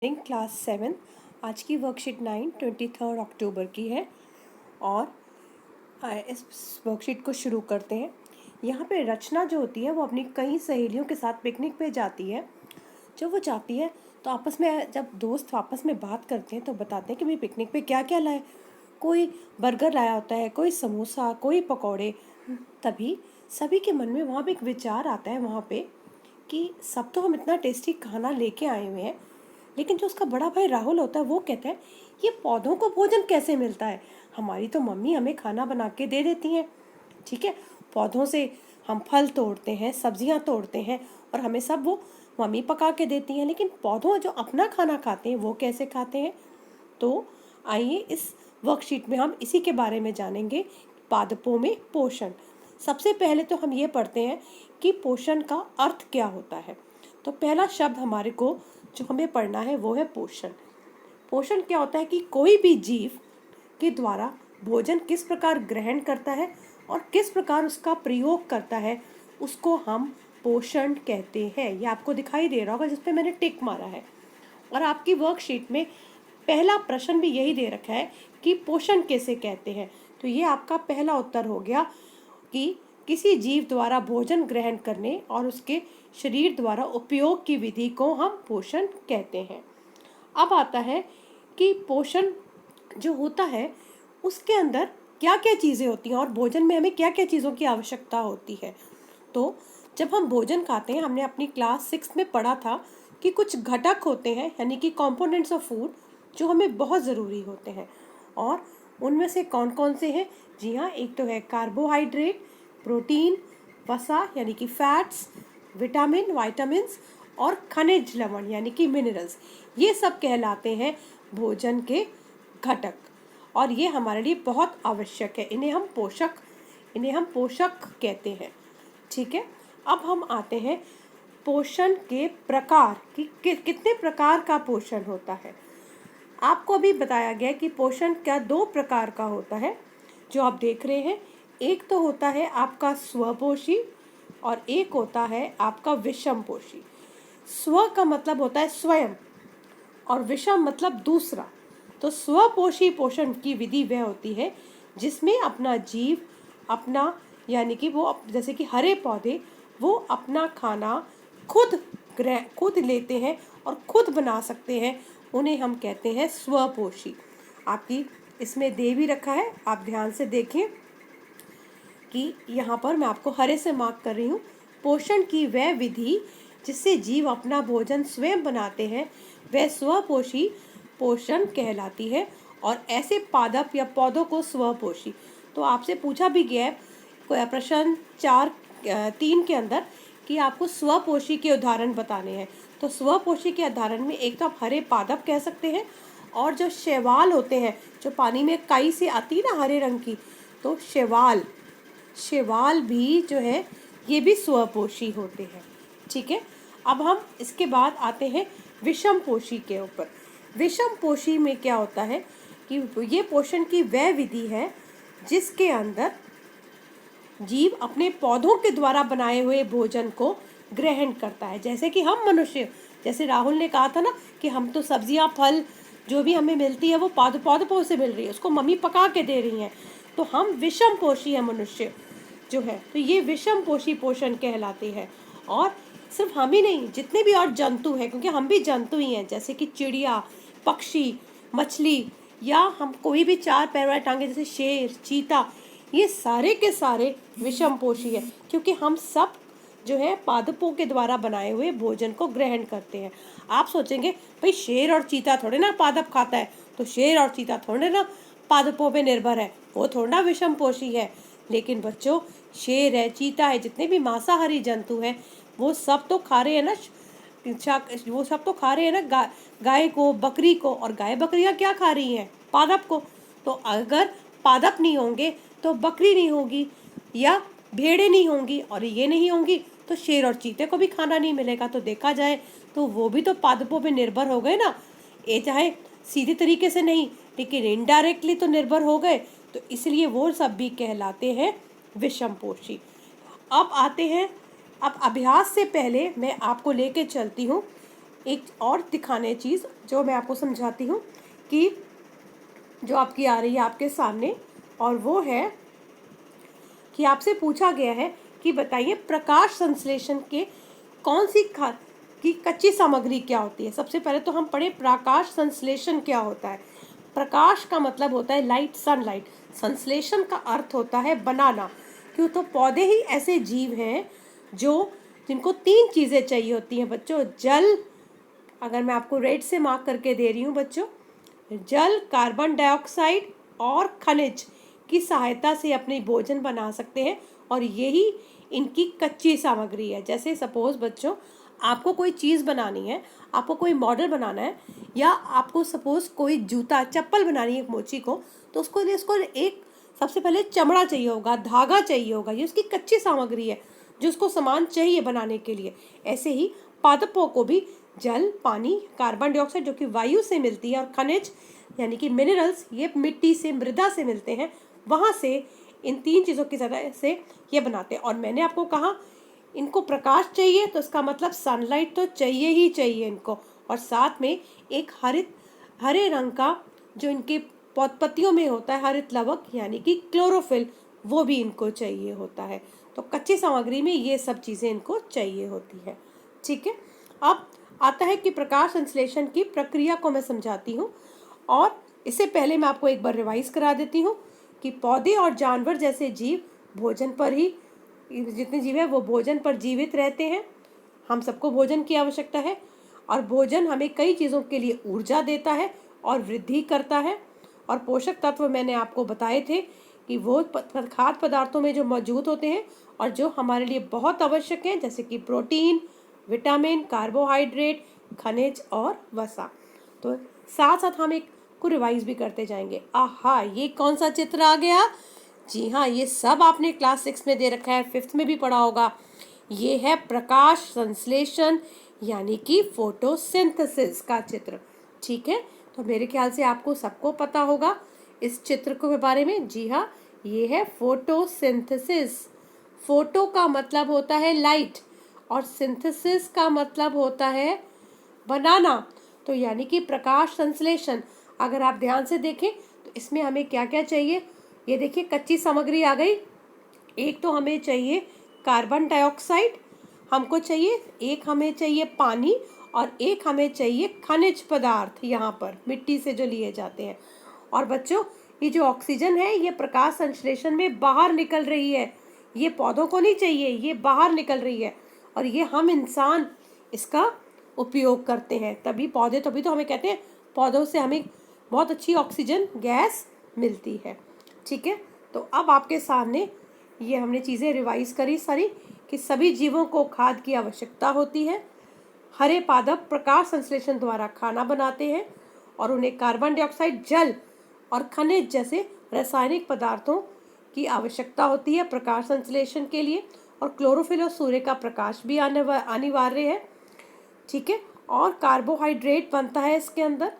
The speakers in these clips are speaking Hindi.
क्लास 7 आज की वर्कशीट 9 23 अक्टूबर की है। और इस वर्कशीट को शुरू करते हैं। यहाँ पे रचना जो होती है वो अपनी कई सहेलियों के साथ पिकनिक पे जाती है। जब वो जाती है तो आपस में जब दोस्त आपस में बात करते हैं तो बताते हैं कि भाई पिकनिक पे क्या क्या लाए। कोई बर्गर लाया होता है, कोई समोसा, कोई पकौड़े। तभी सभी के मन में वहाँ पे एक विचार आता है वहाँ पे कि सब तो हम इतना टेस्टी खाना लेके आए हुए हैं, लेकिन जो उसका बड़ा भाई राहुल होता है वो कहता है ये पौधों को भोजन कैसे मिलता है। हमारी तो मम्मी हमें खाना बना के दे देती हैं। ठीक है, पौधों से हम फल तोड़ते हैं, सब्जियां तोड़ते हैं और हमें सब वो मम्मी पका के देती हैं, लेकिन पौधों जो अपना खाना खाते हैं वो कैसे खाते हैं। तो आइए इस वर्कशीट में हम इसी के बारे में जानेंगे। पादपों में पोषण। सबसे पहले तो हम ये पढ़ते हैं कि पोषण का अर्थ क्या होता है। तो पहला शब्द हमारे को जो हमें पढ़ना है वो है पोषण। पोषण क्या होता है कि कोई भी जीव के द्वारा भोजन किस प्रकार ग्रहण करता है और किस प्रकार उसका प्रयोग करता है, उसको हम पोषण कहते हैं। ये आपको दिखाई दे रहा होगा जिस पे मैंने टिक मारा है। और आपकी वर्कशीट में पहला प्रश्न भी यही दे रखा है कि पोषण कैसे कहते हैं। तो ये आपका पहला उत्तर हो गया कि किसी जीव द्वारा भोजन ग्रहण करने और उसके शरीर द्वारा उपयोग की विधि को हम पोषण कहते हैं। अब आता है कि पोषण जो होता है उसके अंदर क्या क्या चीज़ें होती हैं और भोजन में हमें क्या क्या चीज़ों की आवश्यकता होती है। तो जब हम भोजन खाते हैं, हमने अपनी क्लास 6 में पढ़ा था कि कुछ घटक होते हैं, यानी कि कंपोनेंट्स ऑफ फूड, जो हमें बहुत ज़रूरी होते हैं। और उनमें से कौन कौन से हैं? जी हाँ, एक तो है कार्बोहाइड्रेट, प्रोटीन, वसा यानी कि फैट्स, वाइटामिन्स और खनिज लवण यानी कि मिनरल्स। ये सब कहलाते हैं भोजन के घटक और ये हमारे लिए बहुत आवश्यक है। इन्हें हम पोषक कहते हैं। ठीक है, अब हम आते हैं पोषण के प्रकार कि कितने प्रकार का पोषण होता है। आपको अभी बताया गया कि पोषण क्या 2 प्रकार का होता है जो आप देख रहे हैं। एक तो होता है आपका स्वपोषी और एक होता है आपका विषमपोषी। स्व का मतलब होता है स्वयं और विषम मतलब दूसरा। तो स्वपोषी पोषण की विधि वह होती है जिसमें अपना जीव अपना, यानी कि वो जैसे कि हरे पौधे, वो अपना खाना खुद लेते हैं और खुद बना सकते हैं। उन्हें हम कहते हैं स्वपोषी। आपकी इसमें दे भी रखा है, आप ध्यान से देखें कि यहाँ पर मैं आपको हरे से मार्क कर रही हूँ। पोषण की वह विधि जिससे जीव अपना भोजन स्वयं बनाते हैं वह स्वपोषी पोषण कहलाती है। और ऐसे पादप या पौधों को स्वपोषी। तो आपसे पूछा भी गया है प्रश्न 3 के अंदर कि आपको स्वपोषी के उदाहरण बताने हैं। तो स्वपोषी के उदाहरण में एक तो आप हरे पादप कह सकते हैं, और जो शैवाल होते हैं जो पानी में काई से आती है ना हरे रंग की, तो शैवाल भी जो है ये भी स्वपोषी होते हैं। ठीक है, अब हम इसके बाद आते हैं विषमपोषी के ऊपर। विषमपोषी में क्या होता है कि ये पोषण की वह विधि है जिसके अंदर जीव अपने पौधों के द्वारा बनाए हुए भोजन को ग्रहण करता है। जैसे कि हम मनुष्य, जैसे राहुल ने कहा था ना कि हम तो सब्जियां फल जो भी हमें मिलती है वो पौधों से मिल रही है, उसको मम्मी पका के दे रही हैं। तो हम विषमपोषी है मनुष्य जो है, तो ये विषमपोषी पोषण कहलाते हैं। और सिर्फ हम ही नहीं, जितने भी और जंतु हैं, क्योंकि हम भी जंतु ही हैं, जैसे कि चिड़िया, पक्षी, मछली, या हम कोई भी 4 पैर वाले टांगे जैसे शेर, चीता, ये सारे के सारे विषमपोषी है, क्योंकि हम सब जो है पादपों के द्वारा बनाए हुए भोजन को ग्रहण करते हैं। आप सोचेंगे भाई शेर और चीता थोड़े ना पादप खाता है, तो शेर और चीता थोड़े ना पादपों पे निर्भर है, वो थोड़ा ना विषमपोषी है। लेकिन बच्चों, शेर है, चीता है, जितने भी मांसाहारी जंतु हैं वो सब तो खा रहे हैं ना, गाय को, बकरी को। और गाय बकरियां क्या खा रही हैं? पादप को। तो अगर पादप नहीं होंगे तो बकरी नहीं होगी या भेड़ें नहीं होंगी, और ये नहीं होंगी तो शेर और चीते को भी खाना नहीं मिलेगा। तो देखा जाए तो वो भी तो पादपों पे निर्भर हो गए ना, ये चाहे सीधे तरीके से नहीं लेकिन इनडायरेक्टली तो निर्भर हो गए। तो इसलिए वो सब भी कहलाते हैं विषमपोषी। अब आते हैं, अब अभ्यास से पहले मैं आपको लेके चलती हूँ एक और दिखाने चीज़ जो मैं आपको समझाती हूँ कि जो आपकी आ रही है आपके सामने, और वो है कि आपसे पूछा गया है कि बताइए प्रकाश संश्लेषण के कौन सी की कच्ची सामग्री क्या होती है। सबसे पहले तो हम पढ़े प्रकाश संश्लेषण क्या होता है। प्रकाश का मतलब होता है लाइट, सनलाइट। संश्लेषण का अर्थ होता है बनाना। क्यों? तो पौधे ही ऐसे जीव हैं जो जिनको 3 चीज़ें चाहिए होती हैं बच्चों। जल, अगर मैं आपको रेड से मार्क करके दे रही हूँ बच्चों, जल, कार्बन डाइऑक्साइड और खनिज की सहायता से अपने भोजन बना सकते हैं, और यही इनकी कच्ची सामग्री है। जैसे सपोज बच्चों, आपको कोई चीज़ बनानी है, आपको कोई मॉडल बनाना है, या आपको सपोज कोई जूता चप्पल बनानी है एक मोची को, तो उसको एक सबसे पहले चमड़ा चाहिए होगा, धागा चाहिए होगा, ये उसकी कच्ची सामग्री है जो उसको सामान चाहिए बनाने के लिए। ऐसे ही पादपों को भी जल, पानी, कार्बन डाइऑक्साइड जो कि वायु से मिलती है, और खनिज यानी कि मिनरल्स ये मिट्टी से, मृदा से मिलते हैं, वहाँ से इन 3 चीज़ों की तरह से ये बनाते हैं। और मैंने आपको कहा इनको प्रकाश चाहिए, तो इसका मतलब सनलाइट तो चाहिए ही चाहिए इनको, और साथ में एक हरे रंग का जो इनके पत्तियों में होता है हरित लवक यानी कि क्लोरोफिल, वो भी इनको चाहिए होता है। तो कच्ची सामग्री में ये सब चीज़ें इनको चाहिए होती है। ठीक है, अब आता है कि प्रकाश संश्लेषण की प्रक्रिया को मैं समझाती हूँ, और इससे पहले मैं आपको एक बार रिवाइज करा देती हूँ कि पौधे और जानवर जैसे जीव भोजन पर ही, जितने जीव है वो भोजन पर जीवित रहते हैं। हम सबको भोजन की आवश्यकता है, और भोजन हमें कई चीज़ों के लिए ऊर्जा देता है और वृद्धि करता है। और पोषक तत्व मैंने आपको बताए थे कि वो खाद्य पदार्थों में जो मौजूद होते हैं और जो हमारे लिए बहुत आवश्यक हैं, जैसे कि प्रोटीन, विटामिन, कार्बोहाइड्रेट, खनिज और वसा। तो साथ साथ हम एक को रिवाइज भी करते जाएंगे। आहा, ये कौन सा चित्र आ गया? जी हाँ, ये सब आपने क्लास 6 में दे रखा है, 5th में भी पढ़ा होगा। ये है प्रकाश संश्लेषण यानी कि फोटोसिंथेसिस का चित्र। ठीक है, तो मेरे ख्याल से आपको सबको पता होगा इस चित्र के बारे में। जी हाँ, ये है फोटोसिंथेसिस। फोटो का मतलब होता है लाइट, और सिंथेसिस का मतलब होता है बनाना। तो यानी कि प्रकाश संश्लेषण, अगर आप ध्यान से देखें तो इसमें हमें क्या क्या चाहिए, ये देखिए कच्ची सामग्री आ गई। एक तो हमें चाहिए कार्बन डाइऑक्साइड, हमको चाहिए एक, हमें चाहिए पानी, और एक हमें चाहिए खनिज पदार्थ, यहाँ पर मिट्टी से जो लिए जाते हैं। और बच्चों, ये जो ऑक्सीजन है ये प्रकाश संश्लेषण में बाहर निकल रही है, ये पौधों को नहीं चाहिए, ये बाहर निकल रही है, और ये हम इंसान इसका उपयोग करते हैं। तभी तो हमें कहते हैं पौधों से हमें बहुत अच्छी ऑक्सीजन गैस मिलती है। ठीक है, तो अब आपके सामने ये हमने चीज़ें रिवाइज करी सारी कि सभी जीवों को खाद्य की आवश्यकता होती है। हरे पादप प्रकाश संश्लेषण द्वारा खाना बनाते हैं, और उन्हें कार्बन डाइऑक्साइड, जल और खनिज जैसे रासायनिक पदार्थों की आवश्यकता होती है प्रकाश संश्लेषण के लिए। और क्लोरोफिल और सूर्य का प्रकाश भी अनिवार्य है। ठीक है, और कार्बोहाइड्रेट बनता है इसके अंदर,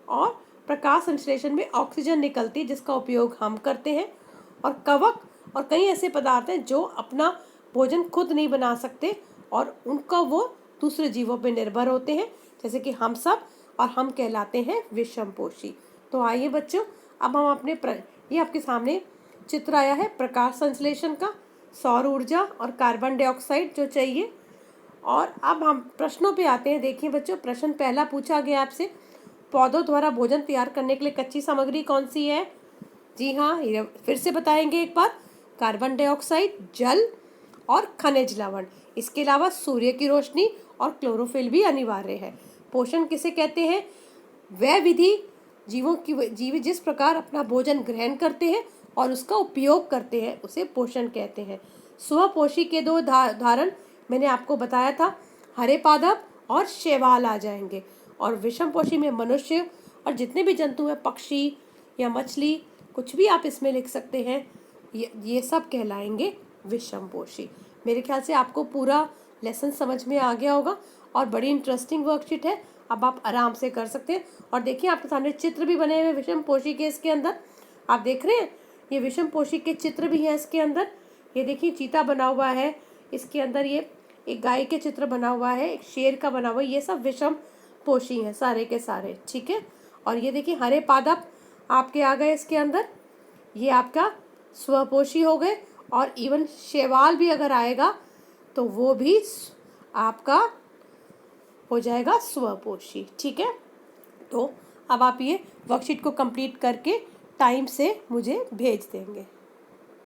और प्रकाश संश्लेषण में ऑक्सीजन निकलती है जिसका उपयोग हम करते हैं। और कवक और कई ऐसे पदार्थ हैं जो अपना भोजन खुद नहीं बना सकते, और उनका वो दूसरे जीवों पर निर्भर होते हैं, जैसे कि हम सब, और हम कहलाते हैं विषमपोषी। तो आइए बच्चों, अब हम ये आपके सामने चित्र आया है प्रकाश संश्लेषण का, सौर ऊर्जा और कार्बन डाइऑक्साइड जो चाहिए। और अब हम प्रश्नों पे आते हैं। देखिए बच्चों, प्रश्न पहला पूछा गया आपसे, पौधों द्वारा भोजन तैयार करने के लिए कच्ची सामग्री कौन सी है? जी हाँ, ये फिर से बताएंगे एक बार, कार्बन डाइऑक्साइड, जल और खनिज लवण। इसके अलावा सूर्य की रोशनी और क्लोरोफिल भी अनिवार्य है। पोषण किसे कहते हैं? वह विधि जीव जिस प्रकार अपना भोजन ग्रहण करते हैं और उसका उपयोग करते हैं उसे पोषण कहते हैं। स्वपोषी के 2 उदाहरण मैंने आपको बताया था, हरे पादप और शैवाल आ जाएंगे। और विषमपोषी में मनुष्य और जितने भी जंतु हैं, पक्षी या मछली, कुछ भी आप इसमें लिख सकते हैं, ये सब कहलाएंगे विषमपोषी। मेरे ख्याल से आपको पूरा लेसन समझ में आ गया होगा, और बड़ी इंटरेस्टिंग वर्कशीट है, अब आप आराम से कर सकते हैं। और देखिए आपके सामने चित्र भी बने हुए विषमपोषी के, इसके अंदर आप देख रहे हैं ये विषमपोषी के चित्र भी हैं इसके अंदर। ये देखिए चीता बना हुआ है इसके अंदर, ये एक गाय के चित्र बना हुआ है, एक शेर का बना हुआ है, ये सब विषम पोषी हैं सारे के सारे, ठीक है। और ये देखिए हरे पादप आपके आ गए इसके अंदर, ये आपका स्वपोषी हो गए। और इवन शैवाल भी अगर आएगा तो वो भी आपका हो जाएगा स्वपोषी, ठीक है। तो अब आप ये वर्कशीट को कंप्लीट करके टाइम से मुझे भेज देंगे।